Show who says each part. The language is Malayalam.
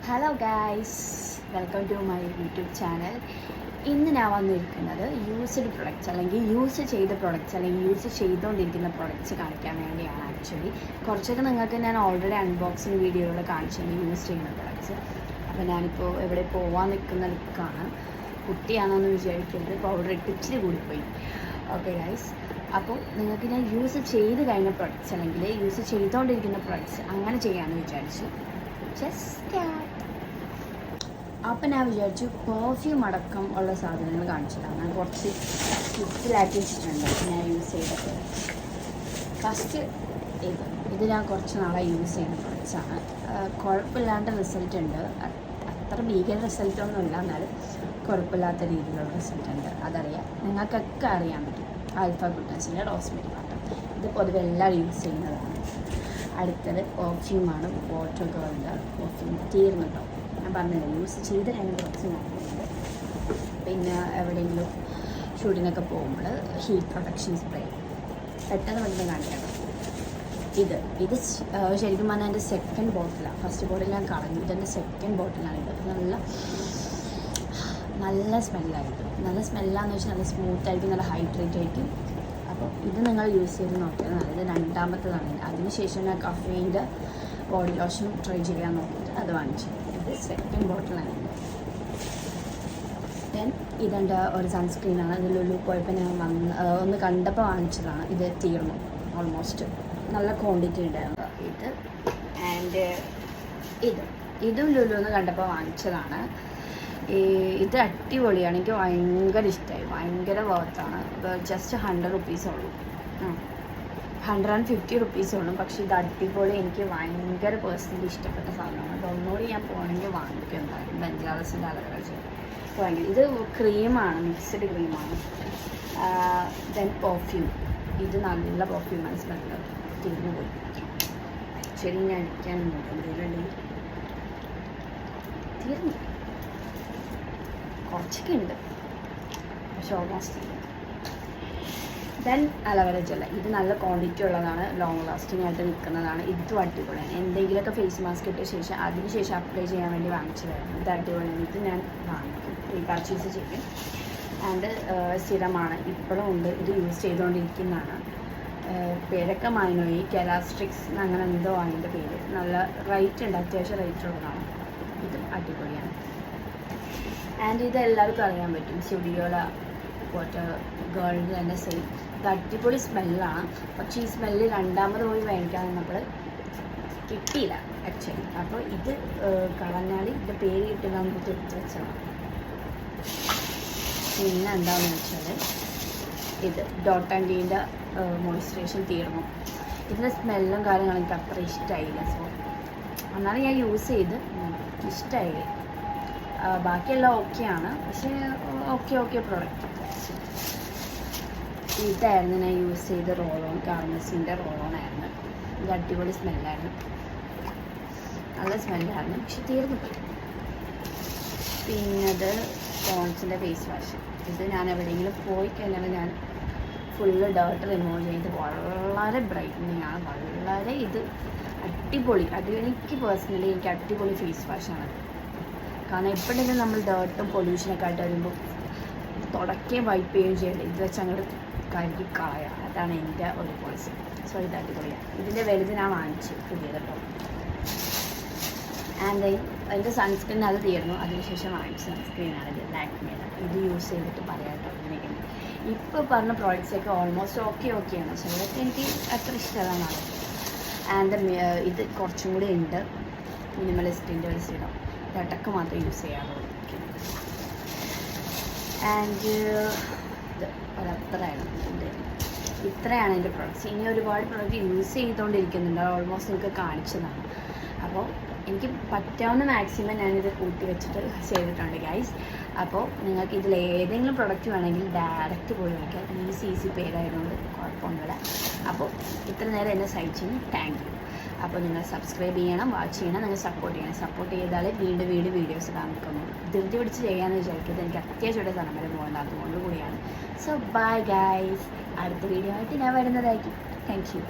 Speaker 1: Hello guys, welcome to my YouTube channel. ഇന്ന് ഞാൻ വന്നിരിക്കുന്നത് യൂസ്ഡ് പ്രൊഡക്റ്റ്സ് അല്ലെങ്കിൽ യൂസ് ചെയ്ത പ്രൊഡക്റ്റ്സ് അല്ലെങ്കിൽ യൂസ് ചെയ്തുകൊണ്ടിരിക്കുന്ന പ്രൊഡക്റ്റ്സ് കാണിക്കാൻ വേണ്ടിയാണ്. ആക്ച്വലി കുറച്ചൊക്കെ നിങ്ങൾക്ക് ഞാൻ ഓൾറെഡി അൺബോക്സിങ് വീഡിയോകൾ കാണിച്ചിട്ടുണ്ട് യൂസ് ചെയ്യുന്ന പ്രൊഡക്റ്റ്സ്. അപ്പോൾ ഞാനിപ്പോൾ എവിടെ പോകാൻ നിൽക്കുന്ന ലുക്കാണ്. കുട്ടിയാണെന്ന് വിചാരിക്കരുത്, പൗഡർ ഇട്ട് ഇച്ചിരി കൂടിപ്പോയി. ഓക്കെ ഗൈസ്, അപ്പോൾ നിങ്ങൾക്ക് ഞാൻ യൂസ് ചെയ്ത് കഴിഞ്ഞ പ്രൊഡക്റ്റ്സ് അല്ലെങ്കിൽ യൂസ് ചെയ്തുകൊണ്ടിരിക്കുന്ന പ്രൊഡക്റ്റ്സ് അങ്ങനെ ചെയ്യാമെന്ന് വിചാരിച്ചു. അപ്പം ഞാൻ വിചാരിച്ചു പെർഫ്യൂം അടക്കം ഉള്ള സാധനങ്ങൾ കാണിച്ചിട്ടാണ്. ഞാൻ കുറച്ച് കിറ്റ്സിലാക്കി വെച്ചിട്ടുണ്ട് ഞാൻ യൂസ് ചെയ്ത പ്രൊഡക്റ്റ്സ്. ഫസ്റ്റ് ഇത് ഞാൻ കുറച്ച് നാളെ യൂസ് ചെയ്യുന്ന പ്രൊഡക്റ്റ്സാണ്. കുഴപ്പമില്ലാണ്ട് റിസൾട്ട് ഉണ്ട്. അത്ര ഭീകര റിസൾട്ടൊന്നുമില്ല, എന്നാലും കുഴപ്പമില്ലാത്ത രീതിയിലുള്ള റിസൾട്ട് ഉണ്ട്. അതറിയാം, നിങ്ങൾക്കൊക്കെ അറിയാൻ പറ്റും. ആൽഫ ഗുഡ്നസിൻ്റെ റോസ്മെരി വാട്ടർ, ഇത് പൊതുവെ എല്ലാവരും യൂസ് ചെയ്യുന്നതാണ്. അടുത്തത് പെർഫ്യൂമാണ്. വാട്ടർ ഗേളിൻ്റെ പെർഫ്യൂം തീർന്നു കേട്ടോ. ഞാൻ പറഞ്ഞില്ല, യൂസ് ചെയ്ത് കഴിഞ്ഞ കുറച്ച് നോക്കുന്നുണ്ട്. പിന്നെ എവിടെയെങ്കിലും ഷൂട്ടിനൊക്കെ പോകുമ്പോൾ ഹീറ്റ് പ്രൊട്ടക്ഷൻ സ്പ്രേ പെട്ടെന്ന് കാണിക്കാം. ഇത് ശരിക്കും പറഞ്ഞാൽ എൻ്റെ സെക്കൻഡ് ബോട്ടിലാണ്. ഫസ്റ്റ് ബോട്ടിൽ ഞാൻ കളഞ്ഞു. ഇതെൻ്റെ സെക്കൻഡ് ബോട്ടിലാണ്. ഇത് നല്ല സ്മെല്ലായിരിക്കും. നല്ല സ്മെല്ലാന്ന് വെച്ചാൽ നല്ല സ്മൂത്തായിരിക്കും, നല്ല ഹൈഡ്രേറ്റ് ആയിരിക്കും. അപ്പോൾ ഇത് നിങ്ങൾ യൂസ് ചെയ്ത് നോക്കിയാൽ നല്ലത്. രണ്ടാമത്തതാണ്. അതിനുശേഷം ഞാൻ കഫേൻ്റെ ബോഡി ലോഷൻ ട്രൈ ചെയ്യാൻ നോക്കിയിട്ട് അത് വാങ്ങിച്ചു. ഇത് സെക്കൻഡ് ബോട്ടിലാണ്. ദെൻ ഇതെൻ്റെ ഒരു സൺസ്ക്രീനാണ്. ഇത് ലുലു പോയപ്പോൾ ഞാൻ ഒന്ന് കണ്ടപ്പോൾ വാങ്ങിച്ചതാണ്. ഇത് തീർന്നു ഓൾമോസ്റ്റ്. നല്ല ക്വാണ്ടിറ്റി ഉണ്ടായിരുന്നു ഇത്. ആൻഡ് ഇതും ലുലു എന്ന് കണ്ടപ്പോൾ വാങ്ങിച്ചതാണ്. ഇത് അടിപൊളിയാണ്. എനിക്ക് ഭയങ്കര ഇഷ്ടമായി. ഭയങ്കര വർത്താണ്. ജസ്റ്റ് 100 റുപ്പീസേ ഉള്ളൂ. 150 റുപ്പീസേ ഉള്ളൂ. പക്ഷേ ഇത് അടിപൊളി. എനിക്ക് ഭയങ്കര പേഴ്സണലി ഇഷ്ടപ്പെട്ട സാധനമാണ്. അത് ഒന്നുകൂടി ഞാൻ പോകണമെങ്കിൽ വാങ്ങിക്കും എന്തായാലും. ബെഞ്ചാറസിൻ്റെ അലർജി ഭയങ്കര. ഇത് ക്രീമാണ്, മിക്സ്ഡ് ക്രീമാണ്. Then perfume. ഇത് നല്ല പെർഫ്യൂമാണ്. സ്മെല്ല് തീർന്നു പോയി. ശരി, ഞാൻ അടിക്കാനൊന്നും തീർന്നു. കുറച്ചൊക്കെ ഉണ്ട്, പക്ഷെ ഓൾമോസ്റ്റ്. Then aloe vera gel. ഇത് നല്ല ക്വാണ്ടിറ്റി ഉള്ളതാണ്, ലോങ് ലാസ്റ്റിംഗ് ആയിട്ട് നിൽക്കുന്നതാണ്. ഇതും അടിപൊളിയാണ്. എന്തെങ്കിലുമൊക്കെ ഫേസ് മാസ്ക് ഇട്ട ശേഷം അതിനുശേഷം അപ്ലൈ ചെയ്യാൻ വേണ്ടി വാങ്ങിച്ചതായിരുന്നു. ഇത് അടിപൊളിയാണ്. ഇത് ഞാൻ വാങ്ങിക്കും, റീപർച്ചേസ് ചെയ്യും. ആൻഡ് സ്ഥിരമാണ്, ഇപ്പോഴും ഉണ്ട്. ഇത് യൂസ് ചെയ്തുകൊണ്ടിരിക്കുന്നതാണ്. പേരൊക്കെ മാറിപ്പോയി. കെലാസ്ട്രിക്സ് അങ്ങനെ എന്തോ അതിൻ്റെ പേര്. നല്ല റേറ്റ് ഉണ്ട്, അത്യാവശ്യം റേറ്റ് ഉള്ളതാണ്. ഇതും അടിപൊളിയാണ്. ആൻഡ് ഇത് എല്ലാവർക്കും അറിയാൻ പറ്റും. സ്റ്റുഡിയോല വാട്ടർ ഗേളിൻ്റെ തന്നെ സെയിം. ഇത് അടിപൊളി സ്മെല്ലാണ്. പക്ഷേ ഈ സ്മെല്ല് രണ്ടാമത് പോയി മേടിക്കാൻ നമ്മൾ കിട്ടിയില്ല ആക്ച്വലി. അപ്പോൾ ഇത് കളഞ്ഞാൽ ഇതിൻ്റെ പേര് കിട്ടില്ല, നമുക്ക് എടുത്ത് വെച്ചതാണ്. പിന്നെ എന്താണെന്ന് വെച്ചാൽ ഇത് ഡോട്ട് ആൻഡ് ഡീൻ്റെ മോയ്സ്ചറൈസേഷൻ തീർന്നു. ഇതിൻ്റെ സ്മെല്ലും കാര്യങ്ങളും എനിക്ക് അത്ര ഇഷ്ടമായില്ല. സോ എന്നാലും ഞാൻ യൂസ് ചെയ്ത് ഇഷ്ടമായി. ബാക്കിയെല്ലാം ഓക്കെയാണ്, പക്ഷേ ഓക്കെ പ്രൊഡക്റ്റ്. ഇതായിരുന്നു ഞാൻ യൂസ് ചെയ്ത റോളോൺ. കാർമസിൻ്റെ റോളോണായിരുന്നു. ഇത് അടിപൊളി സ്മെല്ലായിരുന്നു, നല്ല സ്മെല്ലായിരുന്നു. പക്ഷെ തീർന്നു പോയി. പിന്നെ ഇത് പോൺസിൻ്റെ ഫേസ് വാഷ്. ഇത് ഞാൻ എവിടെയെങ്കിലും പോയി കഴിഞ്ഞാൽ ഞാൻ ഫുള്ള് ഡേർട്ട് റിമൂവ് ചെയ്ത് വളരെ ബ്രൈറ്റനിങ് ആണ്. വളരെ ഇത് അടിപൊളി. എനിക്ക് പേഴ്സണലി എനിക്ക് അടിപൊളി ഫേസ് വാഷാണ്. കാരണം എപ്പോഴെങ്കിലും നമ്മൾ ഡേർട്ടും പൊല്യൂഷനൊക്കെ ആയിട്ട് വരുമ്പോൾ തുടക്കുകയും വൈപ്പ് ചെയ്യുകയും ചെയ്യണ്ടേ, ഇത് വെച്ച് അങ്ങോട്ട് കഴുകി കളയാം. അതാണ് എൻ്റെ ഒരു പോളിസി. സോ ഇത് അടിപൊളിയാണ്. ഇതിൻ്റെ വലുത് ഞാൻ വാങ്ങിച്ചു പുതിയത് കേട്ടോ. ആൻഡ് അതിൻ്റെ സൺസ്ക്രീൻ അത് തീർന്നു. അതിനുശേഷം വാങ്ങിച്ച സൺസ്ക്രീനാണ് ഇത്, ലാക്മിയുടെ. ഇത് യൂസ് ചെയ്തിട്ട് പറയാം കേട്ടോ. ഇങ്ങനെയൊക്കെ ഇപ്പോൾ പറഞ്ഞ പ്രോഡക്റ്റ്സൊക്കെ ഓൾമോസ്റ്റ് ഓക്കെയാണ്. ചിലതൊക്കെ എനിക്ക് അത്ര ഇഷ്ടമല്ലെന്നാണ്. ആൻഡ് ഇത് കുറച്ചും കൂടി ഉണ്ട്, മിനിമലിസ്റ്റിൻ്റെ ഒരു സീറം. ഇടയ്ക്ക് മാത്രമേ യൂസ് ചെയ്യാറുള്ളൂ. ആൻഡ് ഇത് ഇത്രയാണ് എൻ്റെ പ്രൊഡക്റ്റ്സ്. ഇനി ഒരുപാട് പ്രൊഡക്റ്റ് യൂസ് ചെയ്തുകൊണ്ടിരിക്കുന്നുണ്ട്. ഓൾമോസ്റ്റ് നിങ്ങൾക്ക് കാണിച്ചതാണ്. അപ്പോൾ എനിക്ക് പറ്റാവുന്ന മാക്സിമം ഞാനിത് കൂട്ടി വെച്ചിട്ട് ചെയ്തിട്ടുണ്ട് ഗൈസ്. അപ്പോൾ നിങ്ങൾക്ക് ഇതിൽ ഏതെങ്കിലും പ്രൊഡക്റ്റ് വേണമെങ്കിൽ ഡയറക്റ്റ് പോയി വാങ്ങിക്കാം. ഈസി പേരായതുകൊണ്ട് കുഴപ്പമൊന്നുമില്ല. അപ്പോൾ ഇത്ര നേരം എന്നെ സഹായിച്ചതിന് താങ്ക് യു. അപ്പോൾ നിങ്ങൾ സബ്സ്ക്രൈബ് ചെയ്യണം, വാച്ച് ചെയ്യണം, നിങ്ങൾ സപ്പോർട്ട് ചെയ്യണം. സപ്പോർട്ട് ചെയ്താൽ വീണ്ടും വീഡിയോസ് ഇടാൻ നിൽക്കുന്നു. ധൃതി പിടിച്ച് ചെയ്യാമെന്ന് വിചാരിക്കുന്നത് എനിക്ക് അത്യാവശ്യമായിട്ട് സ്ഥലം വരെ പോകേണ്ട, അതുകൊണ്ട് കൂടിയാണ്. So bye guys. അടുത്ത വീഡിയോ ആയിട്ട് ഞാൻ വരുന്നതായിരിക്കും. Thank you.